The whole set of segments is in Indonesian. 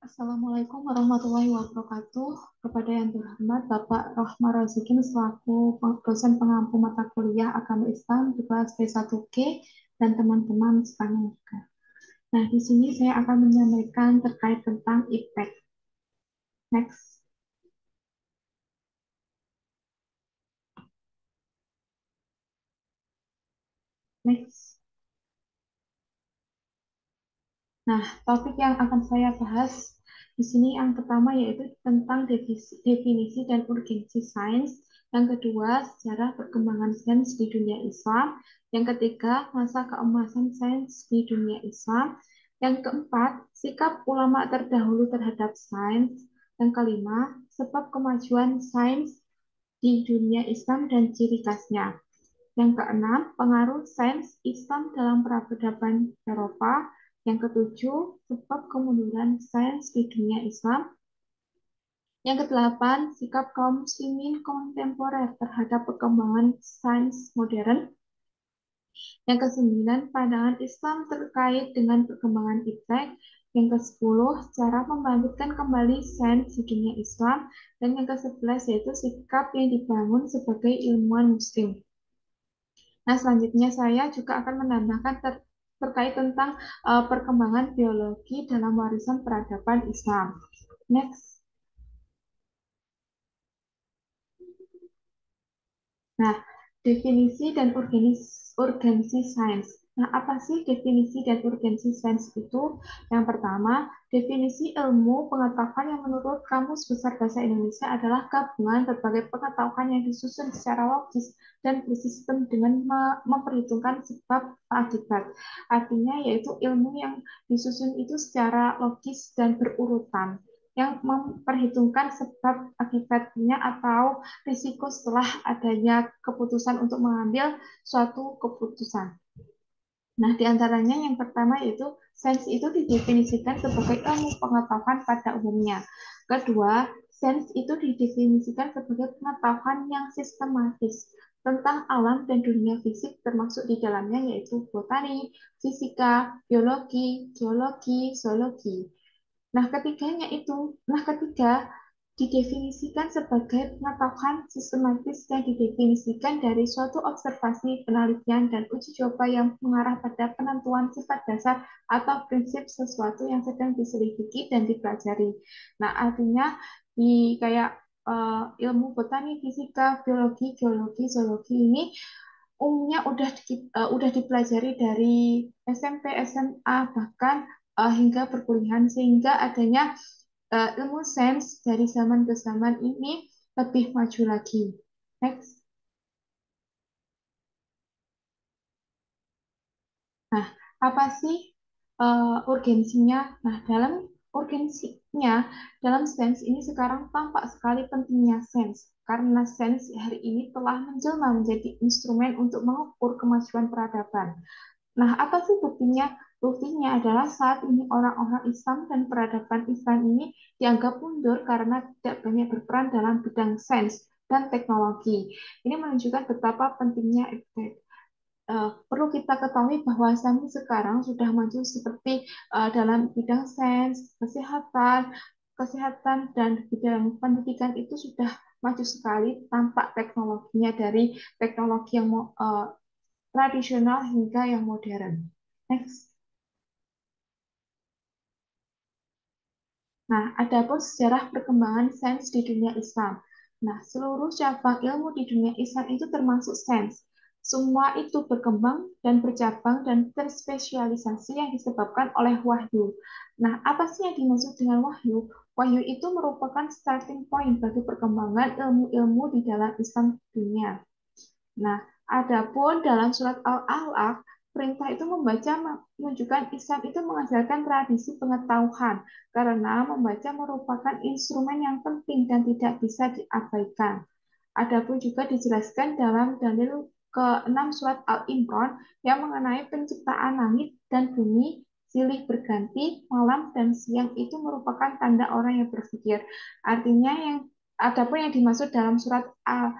Assalamualaikum warahmatullahi wabarakatuh. Kepada yang terhormat Bapak Rohmar Rozikin selaku dosen pengampu mata kuliah Agama Islam di kelas B1G dan teman-teman sekalian juga. Nah, di sini saya akan menyampaikan terkait tentang impact. Next. Next. Nah, topik yang akan saya bahas di sini yang pertama yaitu tentang definisi dan urgensi sains. Yang kedua, sejarah perkembangan sains di dunia Islam. Yang ketiga, masa keemasan sains di dunia Islam. Yang keempat, sikap ulama terdahulu terhadap sains. Yang kelima, sebab kemajuan sains di dunia Islam dan ciri khasnya. Yang keenam, pengaruh sains Islam dalam peradaban Eropa. Yang ketujuh, sebab kemunduran sains di dunia Islam. Yang kedelapan, sikap kaum muslimin kontemporer terhadap perkembangan sains modern. Yang kesembilan, pandangan Islam terkait dengan perkembangan iptek. Yang kesepuluh, cara membangkitkan kembali sains di dunia Islam. Dan yang kesebelas yaitu sikap yang dibangun sebagai ilmuwan muslim. Nah, selanjutnya saya juga akan menambahkan terkait tentang perkembangan biologi dalam warisan peradaban Islam. Next. Nah, definisi dan urgensi sains. Nah, apa sih definisi dan urgensi sains itu? Yang pertama, definisi ilmu pengetahuan yang menurut Kamus Besar Bahasa Indonesia adalah gabungan berbagai pengetahuan yang disusun secara logis dan bersistem dengan memperhitungkan sebab akibat. Artinya yaitu ilmu yang disusun itu secara logis dan berurutan yang memperhitungkan sebab akibatnya atau risiko setelah adanya keputusan untuk mengambil suatu keputusan. Nah, di antaranya yang pertama yaitu sains itu didefinisikan sebagai ilmu pengetahuan pada umumnya. Kedua, sains itu didefinisikan sebagai pengetahuan yang sistematis tentang alam dan dunia fisik termasuk di dalamnya yaitu botani, fisika, biologi, geologi, zoologi. Nah ketiga didefinisikan sebagai pengetahuan sistematis yang didefinisikan dari suatu observasi, penelitian, dan uji coba yang mengarah pada penentuan sifat dasar atau prinsip sesuatu yang sedang diselidiki dan dipelajari. Nah, artinya di kayak ilmu botani, fisika, biologi, geologi, zoologi ini umumnya udah dipelajari dari SMP, SMA, bahkan hingga perkuliahan sehingga adanya ilmu sains dari zaman ke zaman ini lebih maju lagi. Next. Nah, apa sih urgensinya? Nah, dalam urgensinya, dalam sains ini sekarang tampak sekali pentingnya sains, karena sains hari ini telah menjelma menjadi instrumen untuk mengukur kemajuan peradaban. Nah, apa sih buktinya? Buktinya adalah saat ini orang-orang Islam dan peradaban Islam ini dianggap mundur karena tidak banyak berperan dalam bidang sains dan teknologi. Ini menunjukkan betapa pentingnya iptek. Perlu kita ketahui bahwa kami sekarang sudah maju seperti dalam bidang sains, kesehatan dan bidang pendidikan itu sudah maju sekali tampak teknologinya dari teknologi yang tradisional hingga yang modern. Next. Nah, adapun sejarah perkembangan sains di dunia Islam. Nah, seluruh cabang ilmu di dunia Islam itu termasuk sains. Semua itu berkembang dan bercabang dan terspesialisasi yang disebabkan oleh wahyu. Nah, apa sih yang dimaksud dengan wahyu? Wahyu itu merupakan starting point bagi perkembangan ilmu-ilmu di dalam Islam dunia. Nah, adapun dalam surat Al-Alaq, perintah itu membaca menunjukkan Islam itu mengajarkan tradisi pengetahuan, karena membaca merupakan instrumen yang penting dan tidak bisa diabaikan. Adapun juga dijelaskan dalam dalil ke-6 surat Al-Imran yang mengenai penciptaan langit dan bumi silih berganti, malam dan siang itu merupakan tanda orang yang berpikir. Artinya adapun yang dimaksud dalam surat Al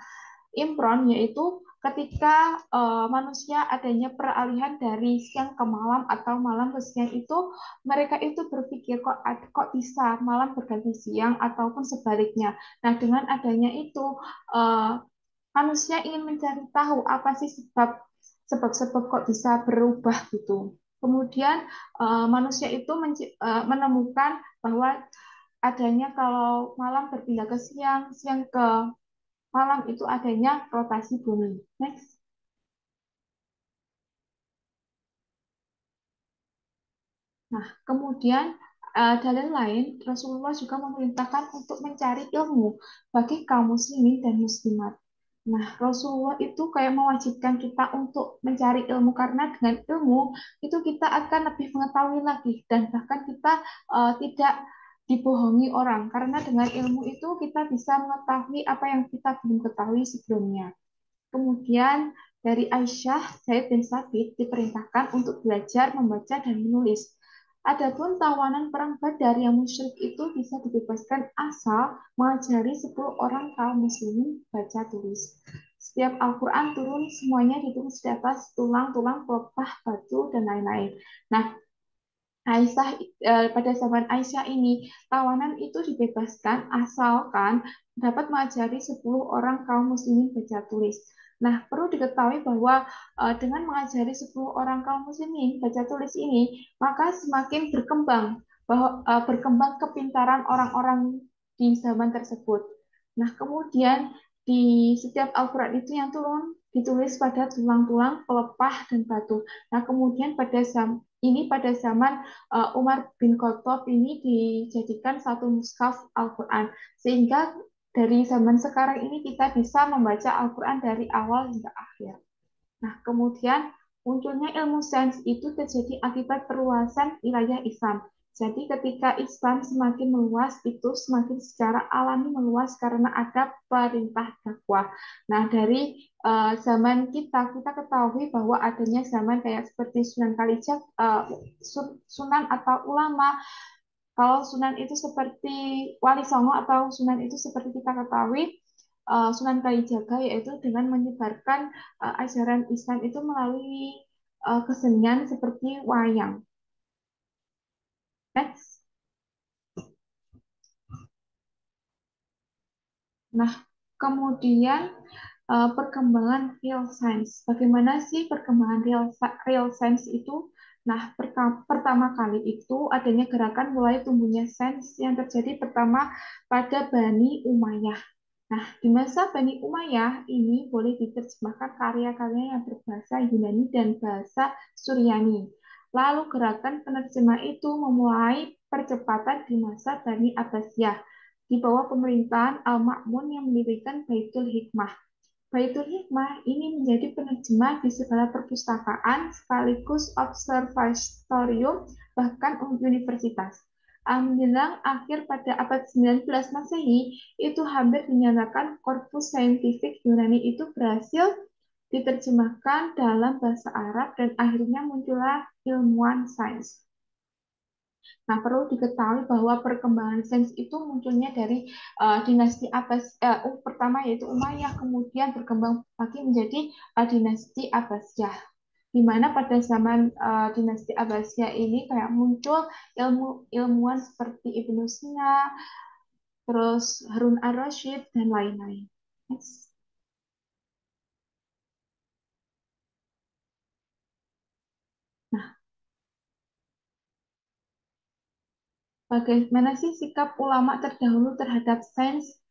Imron yaitu ketika manusia adanya peralihan dari siang ke malam atau malam ke siang itu, mereka itu berpikir kok bisa malam berganti siang ataupun sebaliknya. Nah, dengan adanya itu eh, manusia ingin mencari tahu apa sih sebab-sebab kok bisa berubah gitu. Kemudian manusia itu menemukan bahwa adanya kalau malam berpindah ke siang, siang ke malam itu adanya rotasi bumi. Next. Nah, kemudian dalil lain, Rasulullah juga memerintahkan untuk mencari ilmu bagi kaum muslimin dan muslimat. Nah, Rasulullah itu kayak mewajibkan kita untuk mencari ilmu karena dengan ilmu itu kita akan lebih mengetahui lagi dan bahkan kita tidak dibohongi orang karena dengan ilmu itu kita bisa mengetahui apa yang kita belum ketahui sebelumnya. Kemudian dari Aisyah, Zaid bin Sabit diperintahkan untuk belajar membaca dan menulis. Adapun tawanan perang Badar yang musyrik itu bisa dibebaskan asal mengajari 10 orang kaum muslimin baca tulis. Setiap Al-Quran turun, semuanya ditulis di atas tulang-tulang pelepah batu dan lain-lain. Nah, Aisyah pada zaman Aisyah ini tawanan itu dibebaskan asalkan dapat mengajari 10 orang kaum muslimin baca tulis. Nah, perlu diketahui bahwa dengan mengajari 10 orang kaum muslimin baca tulis ini, maka semakin berkembang berkembang kepintaran orang-orang di zaman tersebut. Nah, kemudian di setiap Al-Quran itu yang turun ditulis pada tulang-tulang, pelepah, dan batu. Nah, kemudian pada zaman Umar bin Khattab ini dijadikan satu mushaf Al-Quran. Sehingga dari zaman sekarang ini kita bisa membaca Al-Quran dari awal hingga akhir. Nah, kemudian munculnya ilmu sains itu terjadi akibat perluasan wilayah Islam. Jadi ketika Islam semakin meluas, itu semakin secara alami meluas karena ada perintah dakwah. Nah, dari zaman kita ketahui bahwa adanya zaman kayak seperti Sunan Kalijaga, Sunan atau ulama. Kalau Sunan itu seperti Wali Songo atau Sunan itu seperti kita ketahui, Sunan Kalijaga yaitu dengan menyebarkan ajaran Islam itu melalui kesenian seperti wayang. Next. Nah, kemudian perkembangan real science. Bagaimana sih perkembangan real science itu? Nah, pertama kali itu adanya gerakan mulai tumbuhnya sains yang terjadi pertama pada Bani Umayyah. Nah, di masa Bani Umayyah ini boleh diterjemahkan karya-karya yang berbahasa Yunani dan bahasa Suryani. Lalu gerakan penerjemah itu memulai percepatan di masa Bani Abbasiyah di bawah pemerintahan Al-Ma'mun yang mendirikan Baitul Hikmah. Baitul Hikmah ini menjadi penerjemah di segala perpustakaan sekaligus observatorium bahkan universitas. Menjelang akhir pada abad 19 Masehi, itu hampir dinyatakan korpus saintifik Yunani itu berhasil diterjemahkan dalam bahasa Arab dan akhirnya muncullah ilmuwan sains. Nah, perlu diketahui bahwa perkembangan sains itu munculnya dari dinasti Abbas, pertama yaitu Umayyah, kemudian berkembang lagi menjadi dinasti Abbasiyah. Di mana pada zaman dinasti Abbasiyah ini kayak muncul ilmuwan seperti Ibnu Sina, terus Harun ar-Rasyid dan lain-lain. Yes. Nah, bagaimana sih sikap ulama terdahulu terhadap sains?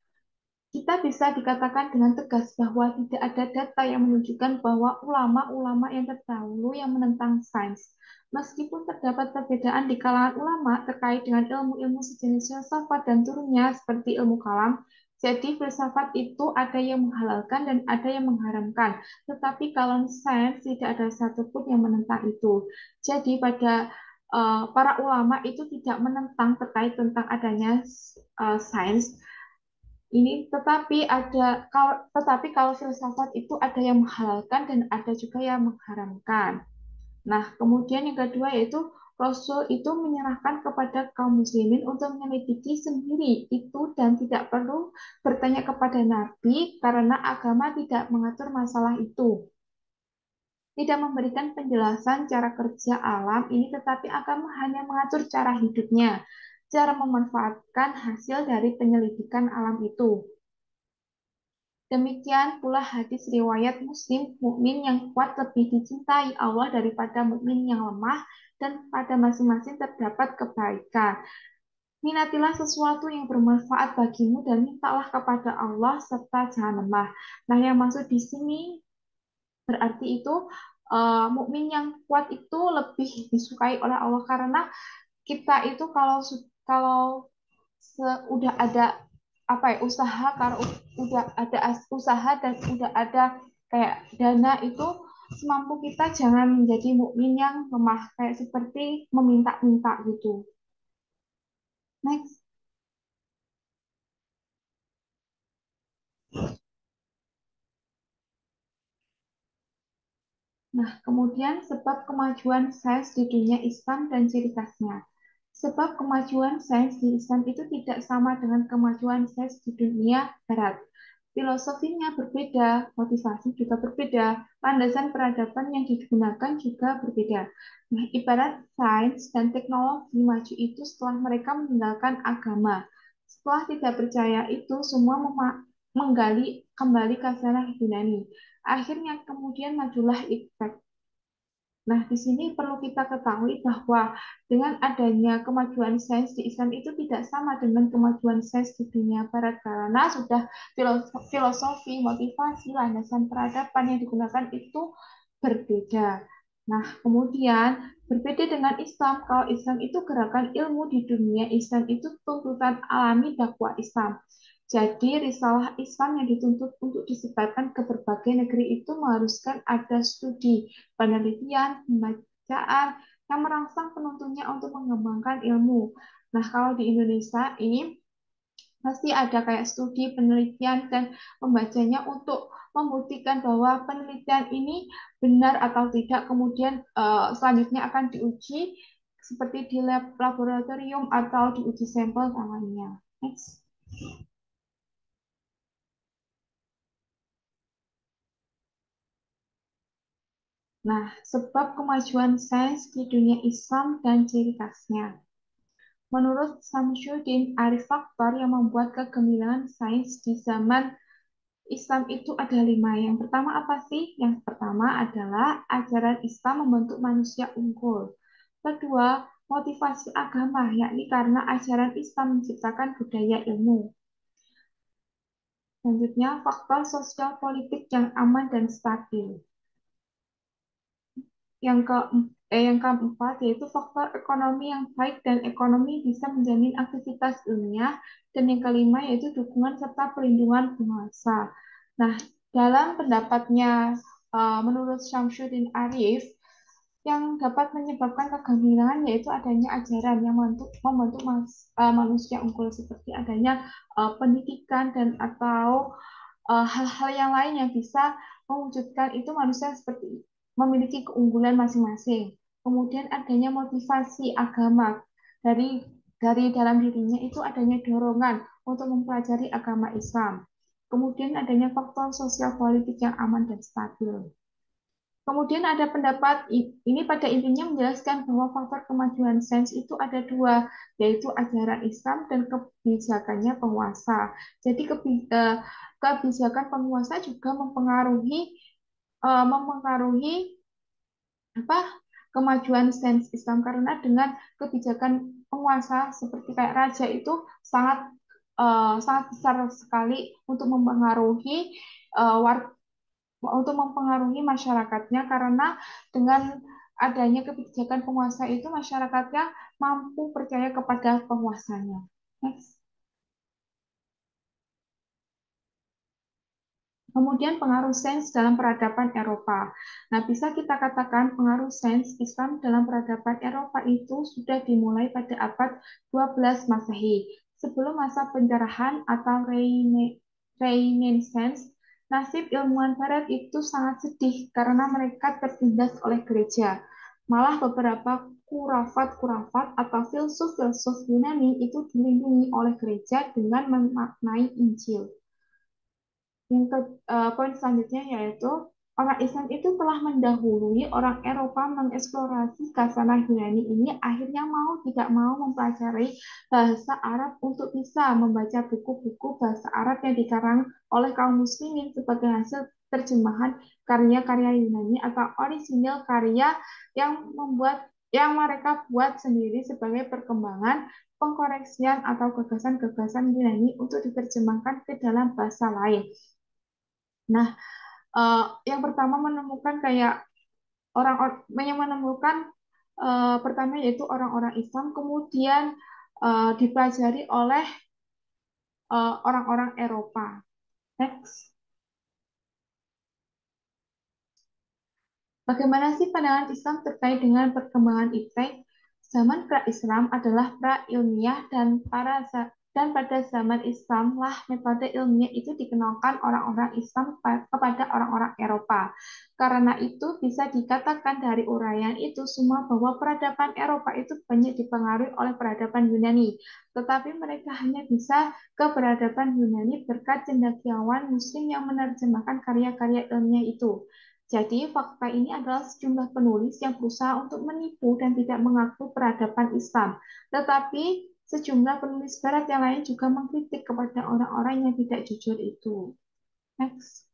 Kita bisa dikatakan dengan tegas bahwa tidak ada data yang menunjukkan bahwa ulama-ulama yang terdahulu yang menentang sains. Meskipun terdapat perbedaan di kalangan ulama terkait dengan ilmu-ilmu sejenis filsafat dan turunnya seperti ilmu kalam, jadi filsafat itu ada yang menghalalkan dan ada yang mengharamkan. Tetapi kalau sains tidak ada satupun yang menentang itu. Jadi pada para ulama itu tidak menentang terkait tentang adanya sains, ini tetapi kalau filsafat itu ada yang menghalalkan dan ada juga yang mengharamkan. Nah, kemudian yang kedua yaitu Rasul itu menyerahkan kepada kaum muslimin untuk menyelidiki sendiri itu dan tidak perlu bertanya kepada Nabi karena agama tidak mengatur masalah itu. Tidak memberikan penjelasan cara kerja alam ini, tetapi agama hanya mengatur cara hidupnya, cara memanfaatkan hasil dari penyelidikan alam itu. Demikian pula hadis riwayat Muslim, mukmin yang kuat lebih dicintai Allah daripada mukmin yang lemah dan pada masing-masing terdapat kebaikan. Minatilah sesuatu yang bermanfaat bagimu dan mintalah kepada Allah serta jangan lemah. Nah, yang maksud di sini berarti itu mukmin yang kuat itu lebih disukai oleh Allah karena kita itu kalau udah ada apa ya usaha kalau udah ada usaha dan udah ada kayak dana itu semampu kita jangan menjadi mukmin yang lemah kayak seperti meminta-minta gitu. Next. Nah, kemudian sebab kemajuan sains di dunia Islam dan ciri khasnya. Sebab kemajuan sains di Islam itu tidak sama dengan kemajuan sains di dunia Barat. Filosofinya berbeda, motivasi juga berbeda, landasan peradaban yang digunakan juga berbeda. Nah, ibarat sains dan teknologi maju itu setelah mereka meninggalkan agama. Setelah tidak percaya itu, semua menggali kembali ke sana Yunani. Akhirnya kemudian majulah Ibrahim. Nah, di sini perlu kita ketahui bahwa dengan adanya kemajuan sains di Islam itu tidak sama dengan kemajuan sains di dunia Barat karena sudah filosofi, motivasi, landasan peradaban yang digunakan itu berbeda. Nah, kemudian berbeda dengan Islam. Kalau Islam itu gerakan ilmu di dunia, Islam itu tuntutan alami dakwah Islam. Jadi, risalah Islam yang dituntut untuk disebarkan ke berbagai negeri itu mengharuskan ada studi, penelitian, pembacaan yang merangsang penuntunnya untuk mengembangkan ilmu. Nah, kalau di Indonesia ini pasti ada kayak studi, penelitian, dan pembacanya untuk membuktikan bahwa penelitian ini benar atau tidak. Kemudian selanjutnya akan diuji seperti di laboratorium atau diuji sampel tangannya. Next. Nah, sebab kemajuan sains di dunia Islam dan ciri khasnya. Menurut Samsudin, Arif faktor yang membuat kegemilangan sains di zaman Islam itu ada 5. Yang pertama apa sih? Yang pertama adalah ajaran Islam membentuk manusia unggul. Kedua, motivasi agama, yakni karena ajaran Islam menciptakan budaya ilmu. Selanjutnya, faktor sosial politik yang aman dan stabil. Yang keempat yaitu faktor ekonomi yang baik dan ekonomi bisa menjamin aktivitas ilmiah. Dan yang kelima yaitu dukungan serta perlindungan penguasa. Nah, dalam pendapatnya menurut Syamsuddin Arif, yang dapat menyebabkan kegemilangan yaitu adanya ajaran yang membentuk manusia unggul seperti adanya pendidikan dan atau hal-hal yang lain yang bisa mewujudkan itu manusia seperti memiliki keunggulan masing-masing. Kemudian adanya motivasi agama dari dari dalam dirinya itu adanya dorongan untuk mempelajari agama Islam. Kemudian adanya faktor sosial politik yang aman dan stabil. Kemudian ada pendapat ini pada intinya menjelaskan bahwa faktor kemajuan sains itu ada 2, yaitu ajaran Islam dan kebijakannya penguasa. Jadi kebijakan penguasa juga mempengaruhi apa kemajuan sains Islam karena dengan kebijakan penguasa seperti kayak raja itu sangat sangat besar sekali uh, war- untuk mempengaruhi masyarakatnya karena dengan adanya kebijakan penguasa itu masyarakatnya mampu percaya kepada penguasanya. Next. Kemudian pengaruh sains dalam peradaban Eropa. Nah, bisa kita katakan pengaruh sains Islam dalam peradaban Eropa itu sudah dimulai pada abad 12 Masehi. Sebelum masa penjarahan atau Renaissance, nasib ilmuwan Barat itu sangat sedih karena mereka tertindas oleh gereja. Malah beberapa kurafat-kurafat atau filsuf-filsuf Yunani itu dilindungi oleh gereja dengan memaknai Injil. Poin selanjutnya yaitu orang Islam itu telah mendahului orang Eropa mengeksplorasi khasanah Yunani ini akhirnya mau tidak mau mempelajari bahasa Arab untuk bisa membaca buku-buku bahasa Arab yang dikarang oleh kaum muslimin sebagai hasil terjemahan karya-karya Yunani atau orisinil karya yang mereka buat sendiri sebagai perkembangan pengkoreksian atau gagasan-gagasan Yunani untuk diterjemahkan ke dalam bahasa lain. Nah, yang pertama menemukan kayak yang menemukan pertama yaitu orang-orang Islam, kemudian dipelajari oleh orang-orang Eropa. Next. Bagaimana sih pandangan Islam terkait dengan perkembangan iptek? Zaman pra-Islam adalah pra-ilmiah dan pada zaman Islam lah metode ilmiah itu dikenalkan orang-orang Islam kepada orang-orang Eropa. Karena itu bisa dikatakan dari uraian itu semua bahwa peradaban Eropa itu banyak dipengaruhi oleh peradaban Yunani. Tetapi mereka hanya bisa ke peradaban Yunani berkat cendekiawan Muslim yang menerjemahkan karya-karya ilmiah itu. Jadi, fakta ini adalah sejumlah penulis yang berusaha untuk menipu dan tidak mengaku peradaban Islam. Tetapi, sejumlah penulis Barat yang lain juga mengkritik kepada orang-orang yang tidak jujur itu. Next.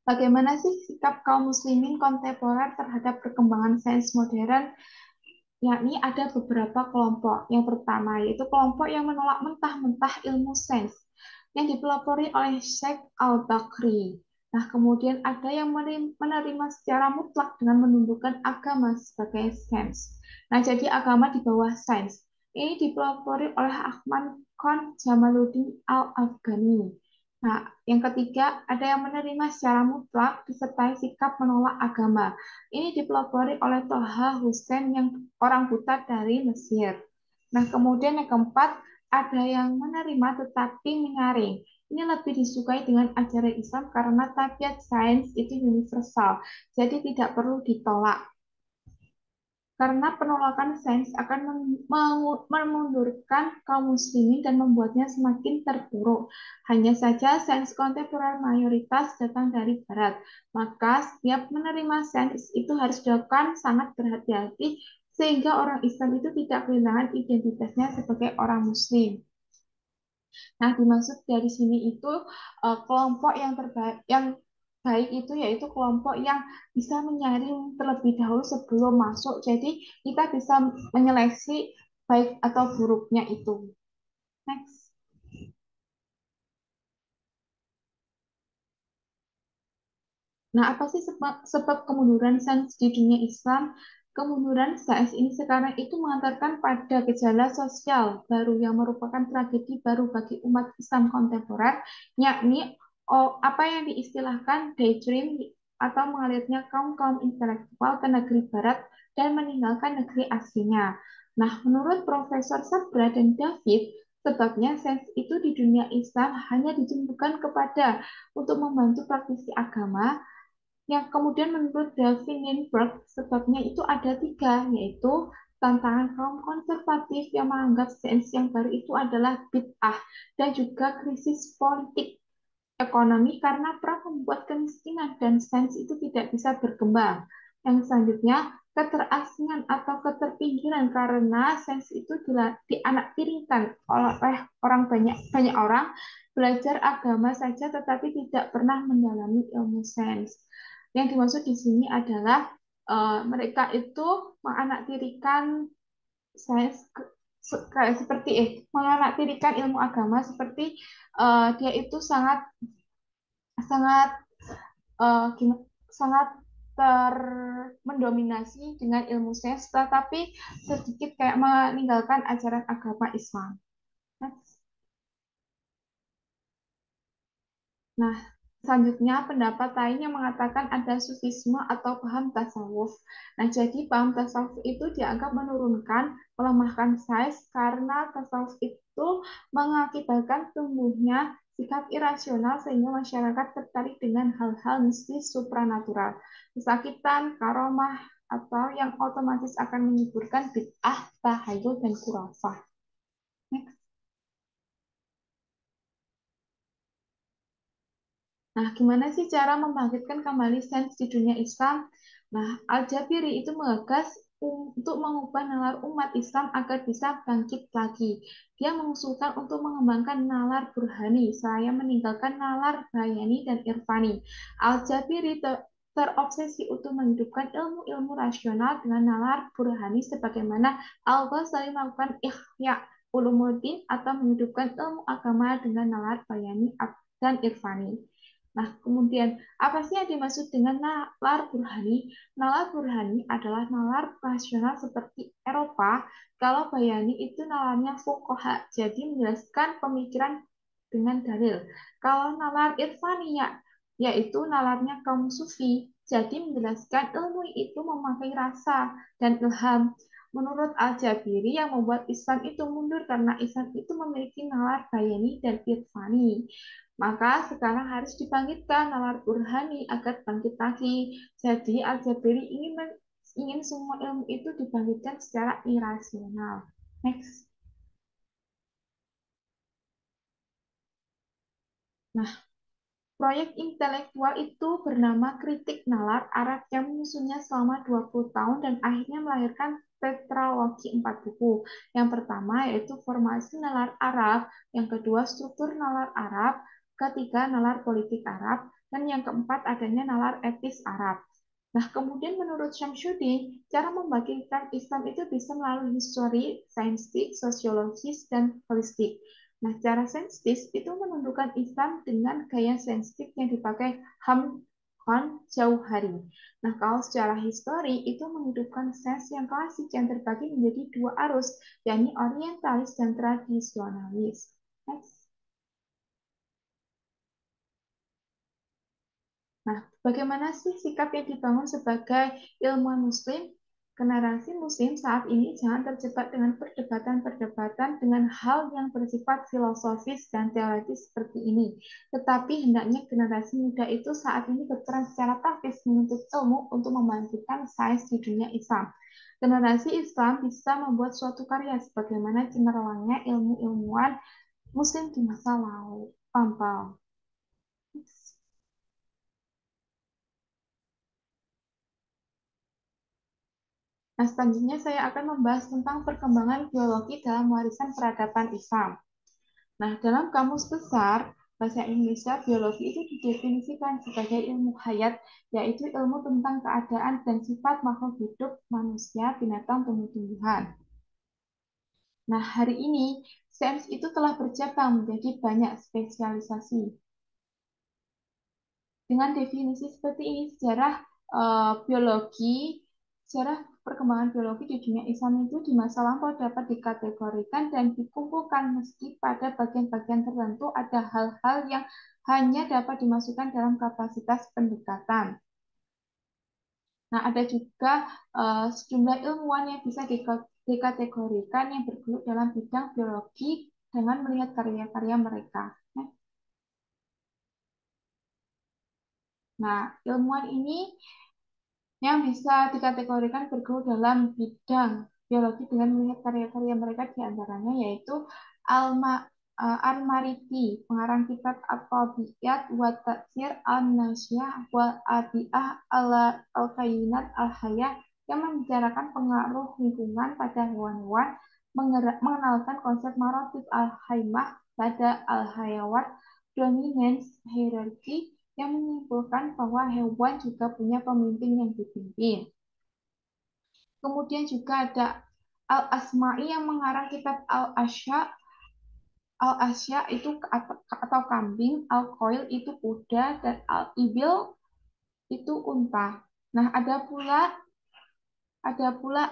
Bagaimana sih sikap kaum muslimin kontemporer terhadap perkembangan sains modern? Yakni ada beberapa kelompok. Yang pertama yaitu kelompok yang menolak mentah-mentah ilmu sains yang dipelopori oleh Sheikh Al-Bakri. Nah, kemudian ada yang menerima secara mutlak dengan menundukkan agama sebagai sains. Nah, jadi agama di bawah sains. Ini dipelopori oleh Ahmad Khan Jamaluddin Al-Afghani. Nah, yang ketiga, ada yang menerima secara mutlak disertai sikap menolak agama. Ini dipelopori oleh Toha Hussein yang orang buta dari Mesir. Nah, kemudian yang keempat, ada yang menerima tetapi menyaring. Ini lebih disukai dengan ajaran Islam karena tabiat sains itu universal, jadi tidak perlu ditolak. Karena penolakan sains akan memundurkan kaum muslimin dan membuatnya semakin terpuruk. Hanya saja sains kontemporer mayoritas datang dari barat. Maka setiap menerima sains itu harus dilakukan sangat berhati-hati sehingga orang Islam itu tidak kehilangan identitasnya sebagai orang muslim. Nah, dimaksud dari sini itu kelompok yang terbaik yang baik itu yaitu kelompok yang bisa menyaring terlebih dahulu sebelum masuk. Jadi kita bisa menyeleksi baik atau buruknya itu. Next. Nah, apa sih sebab kemunduran sains di dunia Islam? Kemunduran sains ini sekarang itu mengantarkan pada gejala sosial baru yang merupakan tragedi baru bagi umat Islam kontemporer, yakni apa yang diistilahkan daydream atau mengalirnya kaum-kaum intelektual ke negeri barat dan meninggalkan negeri aslinya. Nah, menurut Profesor Sabra dan David, sebabnya sains itu di dunia Islam hanya ditentukan kepada untuk membantu praktisi agama yang kemudian menurut Delvin Lindbergh, sebabnya itu ada tiga, yaitu tantangan kaum konservatif yang menganggap sains yang baru itu adalah bid'ah, dan juga krisis politik ekonomi karena perang membuat kemiskinan dan sains itu tidak bisa berkembang. Yang selanjutnya, keterasingan atau keterpinggiran karena sains itu dianaktiringkan oleh orang banyak banyak orang belajar agama saja tetapi tidak pernah mendalami ilmu sains. Yang dimaksud di sini adalah mereka itu menganaktirikan sains kayak seperti menganaktirikan ilmu agama seperti dia itu sangat sangat sangat mendominasi dengan ilmu sains, tetapi sedikit kayak meninggalkan ajaran agama Islam. Nah, selanjutnya pendapat lain yang mengatakan ada sufisme atau paham tasawuf. Nah, jadi paham tasawuf itu dianggap menurunkan, melemahkan sains karena tasawuf itu mengakibatkan tumbuhnya sikap irasional sehingga masyarakat tertarik dengan hal-hal mistis supranatural, kesakitan, karomah, atau yang otomatis akan menyuburkan bid'ah, tahayul, dan khurafah. Next. Nah, gimana sih cara membangkitkan kembali sains di dunia Islam? Nah, Al-Jabiri itu menggagas untuk mengubah nalar umat Islam agar bisa bangkit lagi. Dia mengusulkan untuk mengembangkan nalar Burhani, saya meninggalkan nalar Bayani dan Irfani. Al-Jabiri terobsesi untuk menghidupkan ilmu-ilmu rasional dengan nalar Burhani sebagaimana Al-Ghazali melakukan Ihya Ulumuddin atau menghidupkan ilmu agama dengan nalar Bayani dan Irfani. Nah, kemudian apa sih yang dimaksud dengan nalar burhani? Nalar burhani adalah nalar rasional seperti Eropa. Kalau bayani itu nalarnya fuqaha, jadi menjelaskan pemikiran dengan dalil. Kalau nalar irfani ya, yaitu nalarnya kaum sufi, jadi menjelaskan ilmu itu memakai rasa dan ilham. Menurut Al-Jabiri, yang membuat Islam itu mundur karena Islam itu memiliki nalar bayani dan irfani. Maka sekarang harus dibangkitkan nalar burhani agar bangkit lagi. Jadi Al-Jabiri ingin semua ilmu itu dibangkitkan secara irasional. Next. Nah, proyek intelektual itu bernama Kritik Nalar Arab yang menyusunnya selama 20 tahun dan akhirnya melahirkan tetralogi 4 buku. Yang pertama yaitu Formasi Nalar Arab, yang kedua Struktur Nalar Arab, ketiga Nalar Politik Arab, dan yang keempat adanya Nalar Etis Arab. Nah, kemudian menurut Syamsuddin, cara membangkitkan Islam itu bisa melalui histori, sainstik, sosiologis, dan holistik. Nah, cara sainstik itu menunjukkan Islam dengan gaya sainstik yang dipakai Hamid Jauhari. Nah, kalau secara histori itu menghidupkan sains yang klasik yang terbagi menjadi dua arus, yakni orientalis dan tradisionalis. Next. Nah, bagaimana sih sikap yang dibangun sebagai ilmuwan muslim? Generasi muslim saat ini jangan terjebak dengan perdebatan-perdebatan dengan hal yang bersifat filosofis dan teoritis seperti ini. Tetapi hendaknya generasi muda itu saat ini berperan secara praktis menuntut ilmu untuk membangkitkan sains di dunia Islam. Generasi Islam bisa membuat suatu karya sebagaimana cemerlangnya ilmu-ilmuwan muslim di masa lampau. Nah, selanjutnya saya akan membahas tentang perkembangan biologi dalam warisan peradaban Islam. Nah, dalam Kamus Besar Bahasa Indonesia, biologi itu didefinisikan sebagai ilmu hayat, yaitu ilmu tentang keadaan dan sifat makhluk hidup, manusia, binatang, tumbuh-tumbuhan. Nah, hari ini sains itu telah bercabang menjadi banyak spesialisasi. Dengan definisi seperti ini, sejarah perkembangan biologi di dunia Islam itu di masa lampau dapat dikategorikan dan dikumpulkan meski pada bagian-bagian tertentu ada hal-hal yang hanya dapat dimasukkan dalam kapasitas pendekatan. Nah, ada juga sejumlah ilmuwan yang bisa dikategorikan yang bergelut dalam bidang biologi dengan melihat karya-karya mereka. Nah, ilmuwan ini yang bisa dikategorikan bergelut dalam bidang biologi dengan melihat karya-karya mereka diantaranya yaitu Alma Al-Mariti, pengarang kitab At-Tabi'at wa Tatsir An-Nasyah wal Abi'ah Al-Kainat Al-Hayah yang membicarakan pengaruh lingkungan pada hewan-hewan, mengenalkan konsep marotif al-haimah pada al-hayawat, dominance hierarchy, yang menyimpulkan bahwa hewan juga punya pemimpin yang dipimpin. Kemudian juga ada Al-Asma'i yang mengarang kitab Al-Asya. Al-Asya itu atau kambing, Al-Qoil itu kuda, dan Al-Ibil itu unta. Nah, ada pula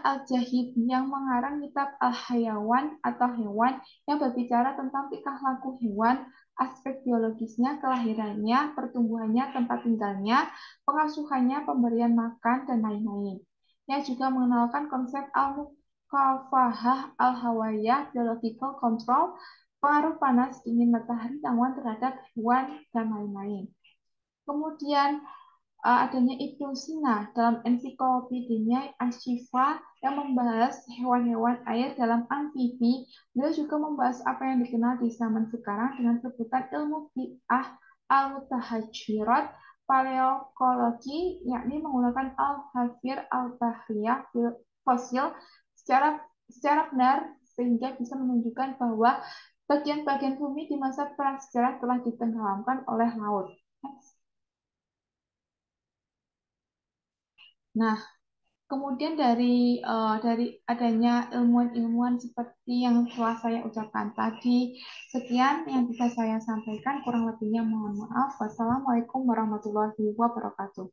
Al-Jahid yang mengarang kitab Al-Hayawan atau hewan yang berbicara tentang tingkah laku hewan, aspek biologisnya, kelahirannya, pertumbuhannya, tempat tinggalnya, pengasuhannya, pemberian makan, dan lain-lain. Yang juga mengenalkan konsep Al-Mukafahah Al-Hawayah, biological control, pengaruh panas dingin matahari, gangguan terhadap hewan, dan lain-lain. Kemudian adanya Ibnu Sina dalam ensiklopedianya Ashifa yang membahas hewan-hewan air dalam amfibi. Beliau juga membahas apa yang dikenal di zaman sekarang dengan sebutan ilmu bi'ah al-tahajirat paleokologi, yakni menggunakan al-hafir al-bahriyah fosil secara secara benar sehingga bisa menunjukkan bahwa bagian-bagian bumi di masa prasejarah telah ditenggelamkan oleh laut. Nah, kemudian dari adanya ilmuwan-ilmuwan seperti yang telah saya ucapkan tadi, sekian yang bisa saya sampaikan. Kurang lebihnya mohon maaf. Wassalamualaikum warahmatullahi wabarakatuh.